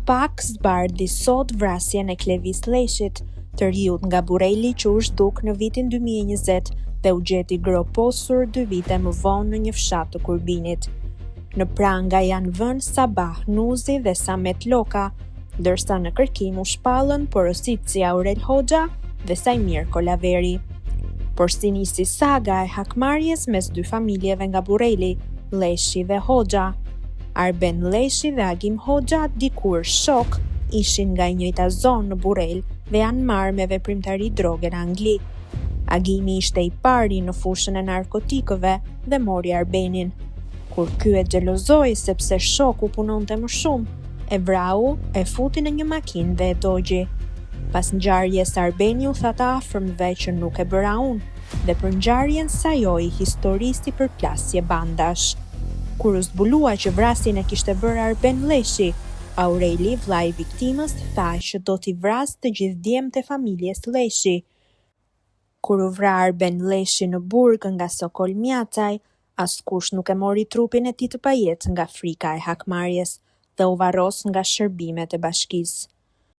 pak zbardhi sot vrasjen e Klevis Leshit, të riut nga Burejli që u zhduk në vitin 2020 dhe u gjeti groposur 2 vite më vonë në një fshat të Kurbinit. Në pranga janë vënë Sabah Nuzi dhe Samet Loka, ndërsa në kërkim u shpallën porosit si Aurel Hoxha dhe Sajmir Kolaveri. Por si nisi saga e hakmarrjes mes 2 familjeve nga Burejli, Leshi dhe Hoxha. Arben Leshi dhe Agim Hoxha, dikur shok, ishin nga e njëjta zonë në Burejl dhe janë marrë me veprimtari droge në Angli. Agimi ishte i pari në fushën e narkotikëve dhe mori Arbenin. Kur ky e xhelozoi sepse shoku punonte më shumë, e vrau, e futi në një makinë dhe e dogji. Pas ngjarjes Arbeni u tha të afërmëve që nuk e bëra unë dhe për ngjarjen sajoi historisti për plasje bandash. Kur u zbulua që vrasjen e kishte bërë Arben Leshi, Aureli, vllai i viktimës, tha që do t'i vrasë të gjithë djemtë e familjes Leshi. Kur u vra Arben Leshi në burg nga Sokol Mjacaj, askush nuk e mori trupin e tij të pajet nga frika e hakmarrjes dhe u varros nga shërbimet e bashkisë.